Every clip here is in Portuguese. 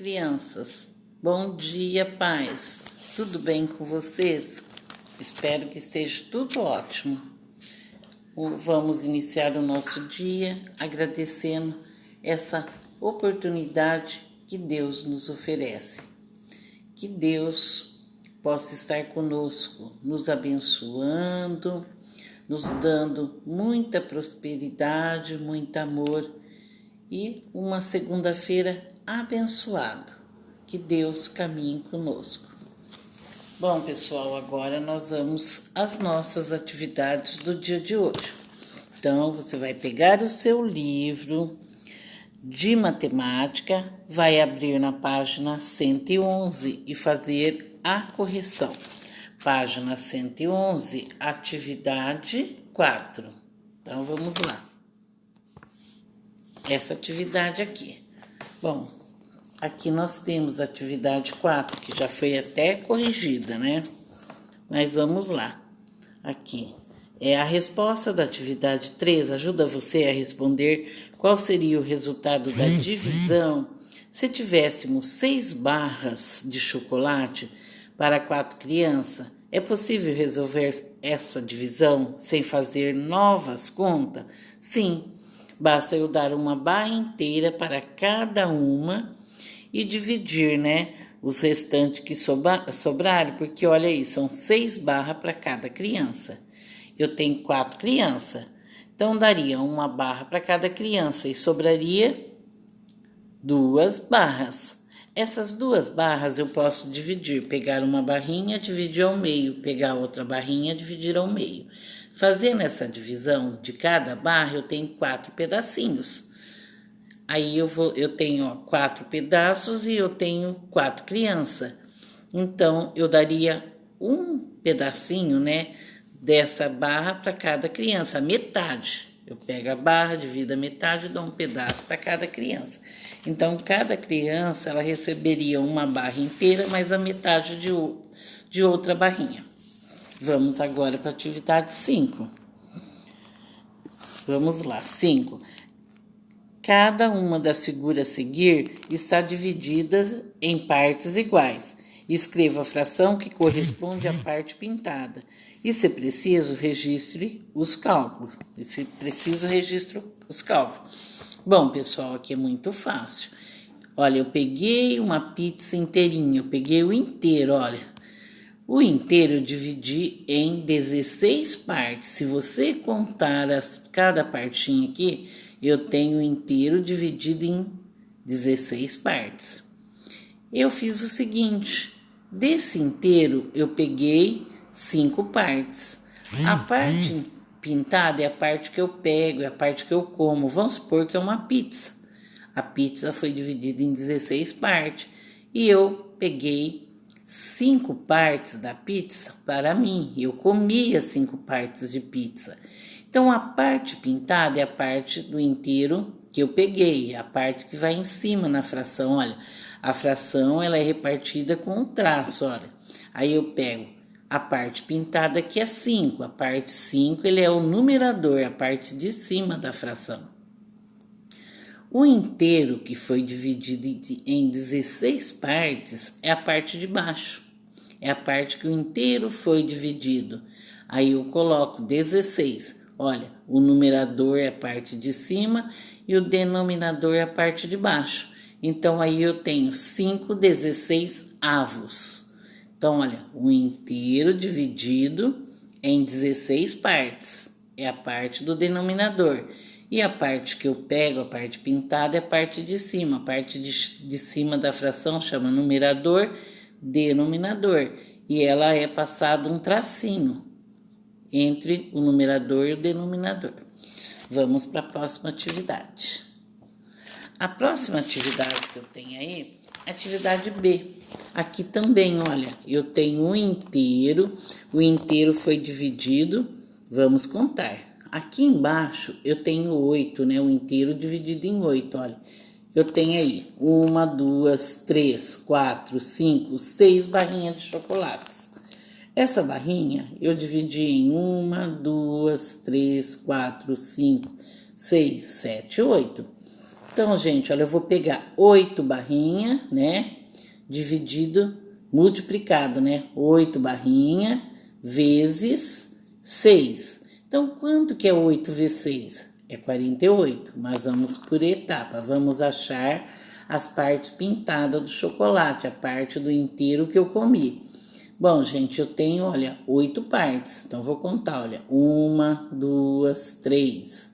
crianças. Bom dia, pais. Tudo bem com vocês? Espero que esteja tudo ótimo. Vamos iniciar o nosso dia agradecendo essa oportunidade que Deus nos oferece. Que Deus possa estar conosco, nos abençoando, nos dando muita prosperidade, muito amor e uma segunda-feira abençoada. Que Deus caminhe conosco. Bom, pessoal, agora nós vamos às nossas atividades do dia de hoje. Então, você vai pegar o seu livro de matemática, vai abrir na página 111 e fazer a correção. Página 111, atividade 4. Então, vamos lá. Essa atividade aqui. Bom, aqui nós temos a atividade 4, que já foi até corrigida, né? Mas vamos lá. Aqui é a resposta da atividade 3, ajuda você a responder qual seria o resultado da divisão se tivéssemos 6 barras de chocolate para 4 crianças. É possível resolver essa divisão sem fazer novas contas? Sim. Basta eu dar uma barra inteira para cada uma e dividir, né, os restantes que sobrarem, porque olha aí, são 6 barras para cada criança. Eu tenho 4 crianças, então daria uma barra para cada criança e sobraria 2 barras. Essas 2 barras eu posso dividir, pegar uma barrinha, dividir ao meio, pegar outra barrinha, dividir ao meio. Fazendo essa divisão de cada barra, eu tenho 4 pedacinhos. Aí eu tenho 4 pedaços e eu tenho 4 crianças. Então, eu daria um pedacinho, né, dessa barra para cada criança, a metade. Eu pego a barra, divido a metade e dou um pedaço para cada criança. Então, cada criança, ela receberia uma barra inteira, mais a metade de outra barrinha. Vamos agora para a atividade 5. Vamos lá, 5. Cada uma das figuras a seguir está dividida em partes iguais. Escreva a fração que corresponde à parte pintada. E, se preciso, registre os cálculos. Bom, pessoal, aqui é muito fácil. Olha, eu peguei uma pizza inteirinha, eu peguei o inteiro, olha. O inteiro eu dividi em 16 partes. Se você contar cada partinha aqui, eu tenho o inteiro dividido em 16 partes. Eu fiz o seguinte, desse inteiro eu peguei 5 partes. A parte pintada é a parte que eu pego, é a parte que eu como. Vamos supor que é uma pizza. A pizza foi dividida em 16 partes e eu peguei 5 partes da pizza para mim. Eu comi as 5 partes de pizza. Então, a parte pintada é a parte do inteiro que eu peguei, a parte que vai em cima na fração. Olha, a fração ela é repartida com um traço, olha. Aí eu pego a parte pintada que é 5. A parte 5 ele é o numerador, a parte de cima da fração. O inteiro que foi dividido em 16 partes é a parte de baixo. É a parte que o inteiro foi dividido. Aí eu coloco 16. Olha, o numerador é a parte de cima e o denominador é a parte de baixo. Então, aí eu tenho 5/16 avos. Então, olha, o inteiro dividido em 16 partes é a parte do denominador. E a parte que eu pego, a parte pintada, é a parte de cima. A parte de cima da fração chama numerador, denominador. E ela é passado um tracinho entre o numerador e o denominador. Vamos para a próxima atividade. A próxima atividade que eu tenho aí é a atividade B. Aqui também, olha, eu tenho o inteiro foi dividido, vamos contar. Aqui embaixo eu tenho 8, né? O inteiro dividido em 8, olha. Eu tenho aí 1, 2, 3, 4, 5, 6 barrinhas de chocolates. Essa barrinha eu dividi em 1, 2, 3, 4, 5, 6, 7, 8. Então, gente, olha, eu vou pegar 8 barrinhas, né? Dividido, multiplicado, né? 8 barrinhas vezes 6. Então, quanto que é 8 vezes 6? É 48, mas vamos por etapa. Vamos achar as partes pintadas do chocolate, a parte do inteiro que eu comi. Bom, gente, eu tenho, olha, 8 partes. Então, vou contar, olha. 1, 2, 3,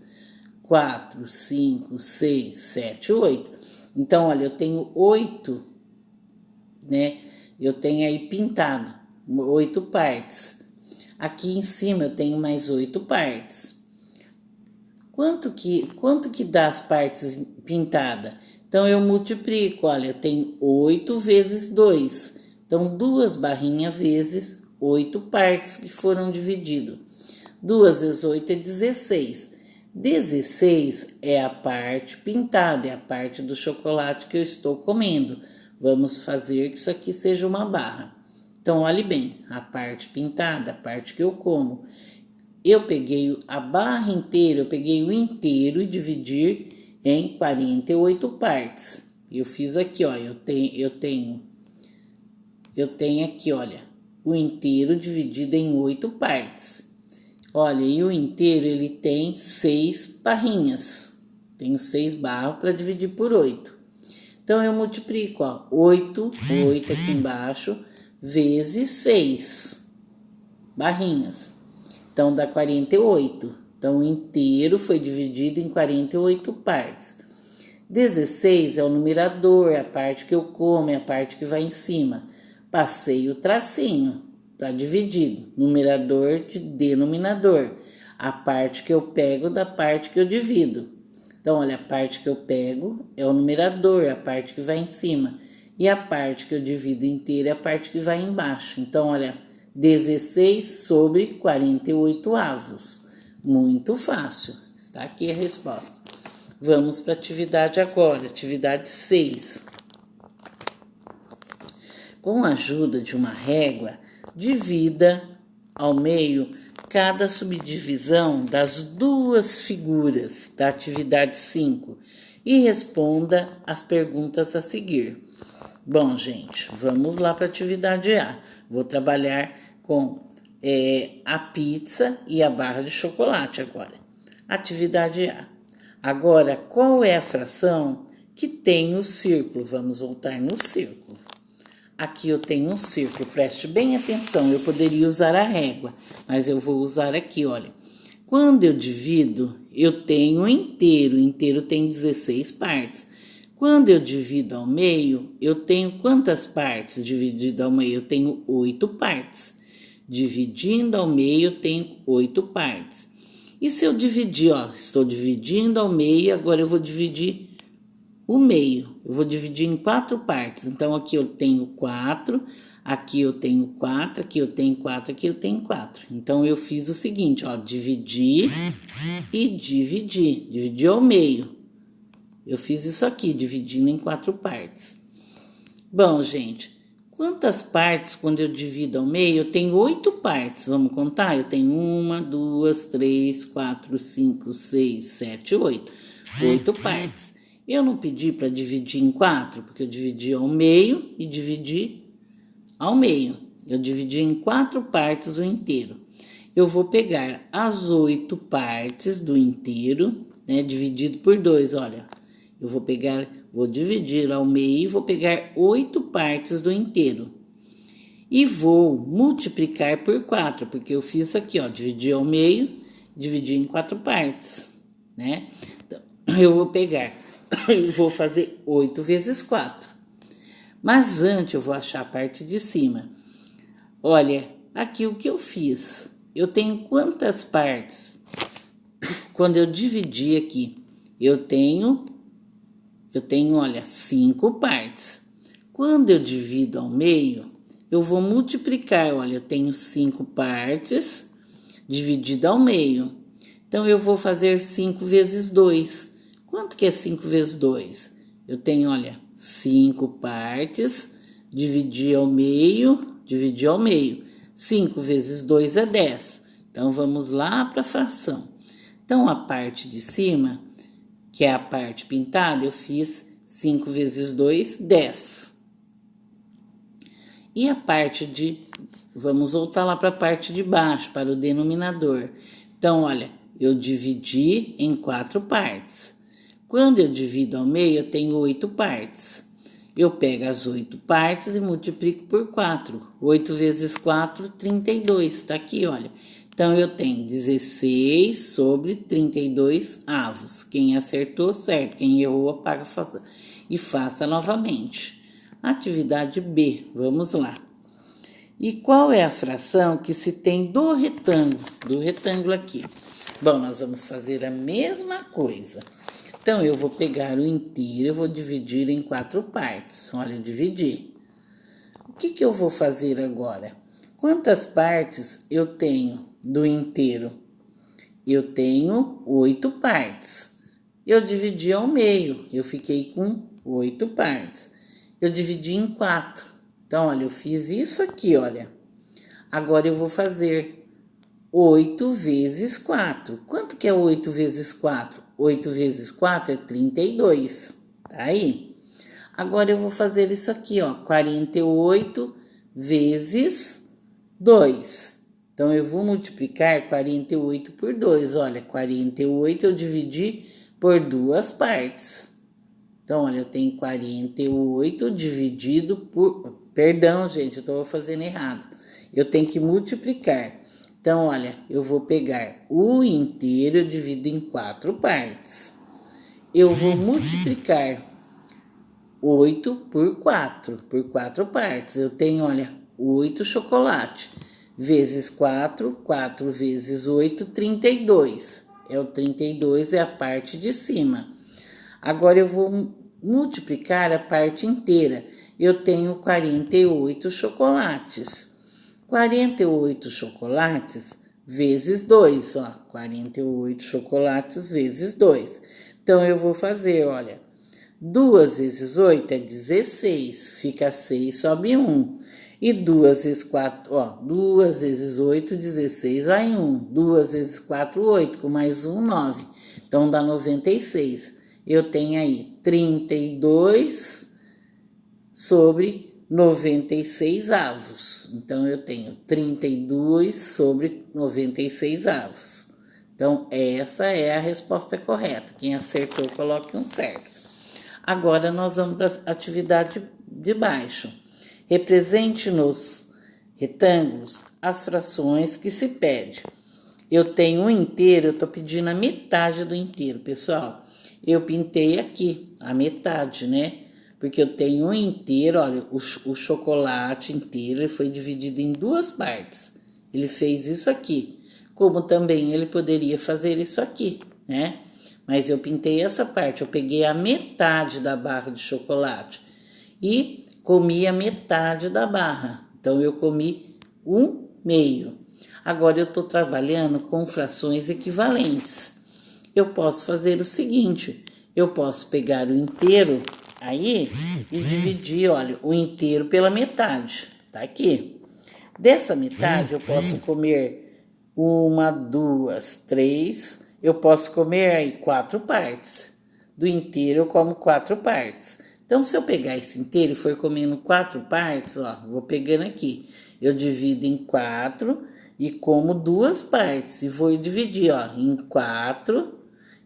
4, 5, 6, 7, 8. Então, olha, eu tenho 8, né? Eu tenho aí pintado 8 partes. Aqui em cima eu tenho mais 8 partes. Quanto que dá as partes pintadas? Então, eu multiplico, olha, eu tenho 8 vezes 2. Então, 2 barrinhas vezes 8 partes que foram divididas. 2 vezes 8 é 16. 16 é a parte pintada, é a parte do chocolate que eu estou comendo. Vamos fazer que isso aqui seja uma barra. Então, olhe bem, a parte pintada, a parte que eu como. Eu peguei a barra inteira, eu peguei o inteiro e dividi em 48 partes. Eu fiz aqui, ó, eu tenho aqui, olha, o inteiro dividido em 8 partes. Olha, e o inteiro ele tem 6 barrinhas. Tenho 6 barras para dividir por 8. Então, eu multiplico, ó, 8 aqui embaixo, vezes 6 barrinhas. Então, dá 48. Então, o inteiro foi dividido em 48 partes. 16 é o numerador, é a parte que eu como, é a parte que vai em cima. Passei o tracinho para dividir. Numerador de denominador. A parte que eu pego da parte que eu divido. Então, olha, a parte que eu pego é o numerador, a parte que vai em cima. E a parte que eu divido inteira é a parte que vai embaixo. Então, olha, 16 sobre 48 avos. Muito fácil. Está aqui a resposta. Vamos para a atividade agora, atividade 6. Com a ajuda de uma régua, divida ao meio cada subdivisão das duas figuras da atividade 5 e responda as perguntas a seguir. Bom, gente, vamos lá para a atividade A. Vou trabalhar com a pizza e a barra de chocolate agora. Atividade A. Agora, qual é a fração que tem o círculo? Vamos voltar no círculo. Aqui eu tenho um círculo, preste bem atenção, eu poderia usar a régua, mas eu vou usar aqui, olha. Quando eu divido, eu tenho o inteiro tem 16 partes. Quando eu divido ao meio, eu tenho quantas partes dividido ao meio? Eu tenho 8 partes. Dividindo ao meio, eu tenho 8 partes. E se eu dividir, ó, estou dividindo ao meio, agora eu vou dividir o meio. Eu vou dividir em 4 partes. Então, aqui eu tenho 4, aqui eu tenho 4, aqui eu tenho 4, aqui eu tenho 4. Então, eu fiz o seguinte, ó, dividir e dividir. Dividir ao meio. Eu fiz isso aqui, dividindo em 4 partes. Bom, gente, quantas partes quando eu divido ao meio? Eu tenho 8 partes, vamos contar? Eu tenho 1, 2, 3, 4, 5, 6, 7, 8. 8 partes. Eu não pedi para dividir em 4, porque eu dividi ao meio e dividi ao meio. Eu dividi em 4 partes o inteiro. Eu vou pegar as 8 partes do inteiro, né, dividido por 2, olha. Eu vou dividir ao meio e vou pegar 8 partes do inteiro. E vou multiplicar por 4, porque eu fiz aqui, ó, dividir ao meio, dividir em 4 partes, né? Então, eu vou pegar, eu vou fazer 8 vezes 4. Mas antes eu vou achar a parte de cima. Olha, aqui o que eu fiz. Eu tenho quantas partes? Quando eu dividi aqui, eu tenho, olha, 5 partes. Quando eu divido ao meio, eu vou multiplicar, olha, eu tenho 5 partes dividido ao meio. Então, eu vou fazer 5 vezes 2. Quanto que é 5 vezes 2? Eu tenho, olha, 5 partes, dividir ao meio. 5 vezes 2 é 10. Então, vamos lá para a fração. Então, a parte de cima, que é a parte pintada, eu fiz 5 vezes 2, 10. E a parte de... Vamos voltar lá para a parte de baixo, para o denominador. Então, olha, eu dividi em 4 partes. Quando eu divido ao meio, eu tenho 8 partes. Eu pego as 8 partes e multiplico por 4. 8 vezes 4, 32. Está aqui, olha. Então, eu tenho 16 sobre 32 avos. Quem acertou, certo. Quem errou, apaga e faça novamente. Atividade B, vamos lá. E qual é a fração que se tem do retângulo? Do retângulo aqui. Bom, nós vamos fazer a mesma coisa. Então, eu vou pegar o inteiro, eu vou dividir em 4 partes. Olha, eu dividi. O que eu vou fazer agora? Quantas partes eu tenho do inteiro? Eu tenho 8 partes. Eu dividi ao meio, eu fiquei com 8 partes. Eu dividi em 4. Então, olha, eu fiz isso aqui, olha. Agora eu vou fazer 8 vezes 4. Quanto que é 8 vezes 4? 8 vezes 4 é 32. Tá aí? Agora eu vou fazer isso aqui, ó. 48 vezes 2. Então, eu vou multiplicar 48 por 2. Olha, 48 eu dividi por 2 partes. Então, olha, eu tenho 48 dividido por... Perdão, gente, eu estou fazendo errado. Eu tenho que multiplicar. Então, olha, eu vou pegar o inteiro, eu divido em 4 partes. Eu vou multiplicar 8 por 4 partes. Eu tenho, olha, 8 chocolate. Vezes 4, 4 vezes 8, 32. O 32 é a parte de cima. Agora eu vou multiplicar a parte inteira. Eu tenho 48 chocolates. 48 chocolates vezes 2, ó. 48 chocolates vezes 2. Então, eu vou fazer, olha. 2 vezes 8 é 16. Fica 6, sobe 1. E 2 vezes 4, ó. 2 vezes 8, 16, vai 1. 2 vezes 4, 8. Com mais 1, 9. Então, dá 96. Eu tenho aí 32 sobre 96 avos. Então, eu tenho 32 sobre 96 avos. Então, essa é a resposta correta. Quem acertou, coloque um certo. Agora, nós vamos para a atividade de baixo. Represente nos retângulos as frações que se pede. Eu tenho um inteiro, eu estou pedindo a metade do inteiro, pessoal. Eu pintei aqui a metade, né? Porque eu tenho um inteiro, olha, o chocolate inteiro, ele foi dividido em 2 partes. Ele fez isso aqui. Como também ele poderia fazer isso aqui, né? Mas eu pintei essa parte, eu peguei a metade da barra de chocolate e comi a metade da barra. Então, eu comi 1/2. Agora, eu estou trabalhando com frações equivalentes. Eu posso fazer o seguinte, eu posso pegar o inteiro aí e dividir, olha, o inteiro pela metade, tá aqui. Dessa metade eu posso comer 1, 2, 3, eu posso comer aí 4 partes. Do inteiro eu como 4 partes. Então, se eu pegar esse inteiro e for comendo 4 partes, ó, vou pegando aqui. Eu divido em 4 e como 2 partes. E vou dividir, ó, em 4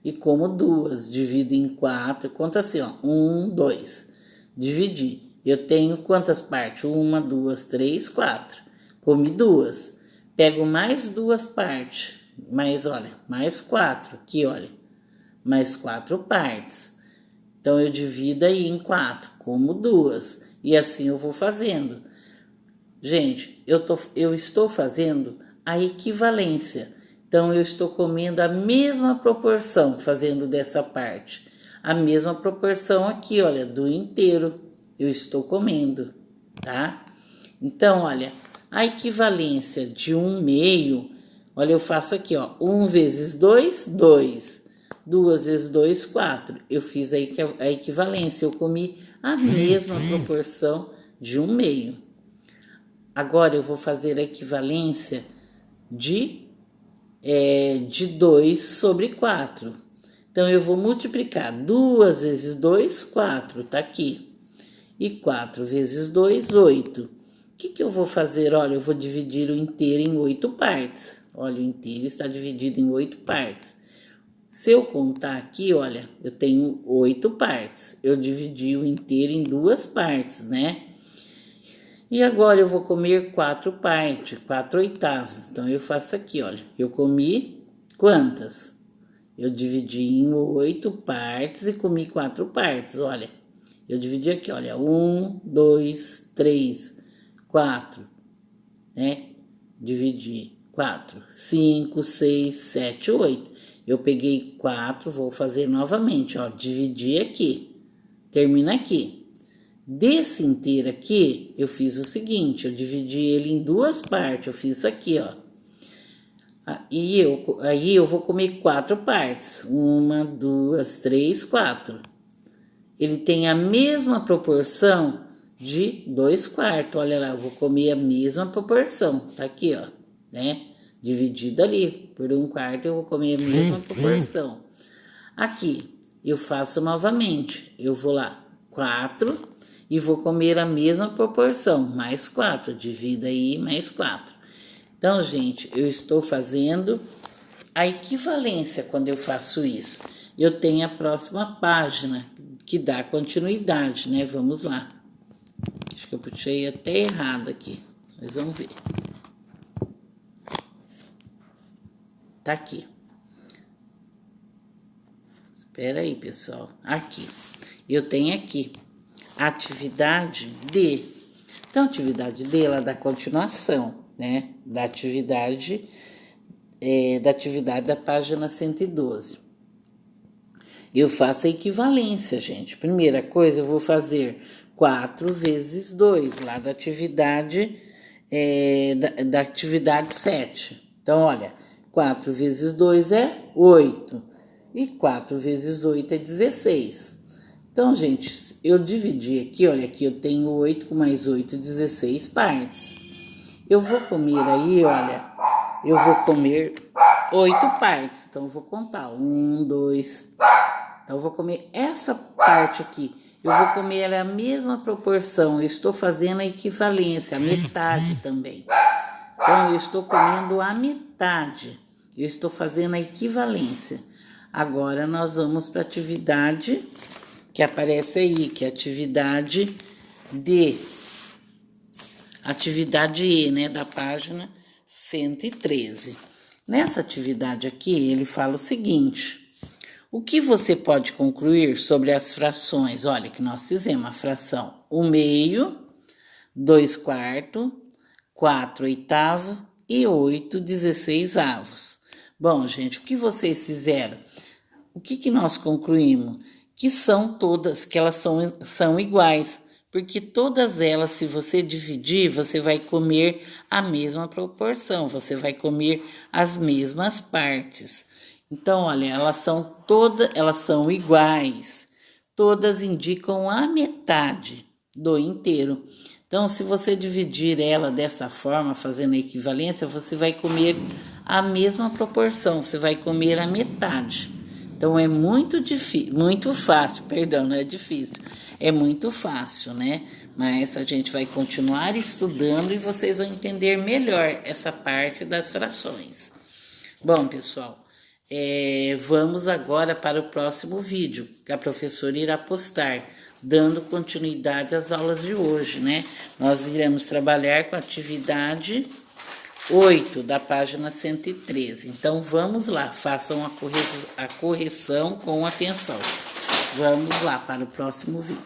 e como 2. Divido em 4, conta assim, ó, 1, 2. Dividi. Eu tenho quantas partes? 1, 2, 3, 4. Comi 2. Pego mais 2 partes. Mais, olha, mais 4. Aqui, olha. Mais 4 partes. Então, eu divido aí em 4. Como 2. E assim eu vou fazendo. Gente, eu estou fazendo a equivalência. Então, eu estou comendo a mesma proporção, fazendo dessa parte. A mesma proporção aqui, olha, do inteiro. Eu estou comendo, tá? Então, olha, a equivalência de 1/2, olha, eu faço aqui, ó. 1 vezes 2, 2. 2 vezes 2, 4. Eu fiz a equivalência, eu comi a mesma proporção de 1/2. Agora, eu vou fazer a equivalência de 2 sobre 4. Então, eu vou multiplicar 2 vezes 2, 4, tá aqui. E 4 vezes 2, 8. O que eu vou fazer? Olha, eu vou dividir o inteiro em 8 partes. Olha, o inteiro está dividido em 8 partes. Se eu contar aqui, olha, eu tenho 8 partes. Eu dividi o inteiro em 2 partes, né? E agora eu vou comer 4 partes, 4 oitavos. Então, eu faço aqui, olha. Eu comi quantas? Eu dividi em 8 partes e comi 4 partes, olha. Eu dividi aqui, olha. 1, 2, 3, 4, né? Dividi 4, 5, 6, 7, 8. Eu peguei 4, vou fazer novamente, ó. Dividi aqui. Termina aqui. Desse inteiro aqui, eu fiz o seguinte, eu dividi ele em 2 partes, eu fiz isso aqui, ó. Aí eu vou comer 4 partes, 1, 2, 3, 4. Ele tem a mesma proporção de 2 quartos, olha lá, eu vou comer a mesma proporção, tá aqui, ó, né? Dividido ali, por 1 quarto eu vou comer a mesma proporção. Aqui, eu faço novamente, eu vou lá, 4... E vou comer a mesma proporção, mais 4, divida aí, mais 4. Então, gente, eu estou fazendo a equivalência quando eu faço isso. Eu tenho a próxima página, que dá continuidade, né? Vamos lá. Acho que eu puxei até errado aqui, mas vamos ver. Tá aqui. Espera aí, pessoal. Aqui. Eu tenho aqui. Atividade D. Então, atividade D, ela dá continuação, né? Da atividade da página 112. Eu faço a equivalência, gente. Primeira coisa, eu vou fazer 4 vezes 2, lá da atividade, da atividade 7. Então, olha, 4 vezes 2 é 8. E 4 vezes 8 é 16. Então, gente, eu dividi aqui, olha, aqui eu tenho 8 com mais 8, 16 partes. Eu vou comer aí, olha, eu vou comer 8 partes. Então, eu vou contar, 1, 2... Então, eu vou comer essa parte aqui. Eu vou comer ela a mesma proporção. Eu estou fazendo a equivalência, a metade também. Então, eu estou comendo a metade. Eu estou fazendo a equivalência. Agora, nós vamos para a atividade que aparece aí, que é atividade D. Atividade E, né, da página 113. Nessa atividade aqui, ele fala o seguinte: o que você pode concluir sobre as frações? Olha, que nós fizemos a fração 1/2, 2 quartos, 4 oitavos e 8 16avos. Bom, gente, o que vocês fizeram? O que nós concluímos? Que são todas, que elas são iguais, porque todas elas, se você dividir, você vai comer a mesma proporção, você vai comer as mesmas partes. Então, olha, elas são iguais, todas indicam a metade do inteiro. Então, se você dividir ela dessa forma, fazendo a equivalência, você vai comer a mesma proporção, você vai comer a metade. Então, é muito fácil, perdão, não é difícil, é muito fácil, né? Mas a gente vai continuar estudando e vocês vão entender melhor essa parte das frações. Bom, pessoal, vamos agora para o próximo vídeo, que a professora irá postar, dando continuidade às aulas de hoje, né? Nós iremos trabalhar com a atividade 8 da página 113. Então, vamos lá, façam a correção com atenção. Vamos lá para o próximo vídeo.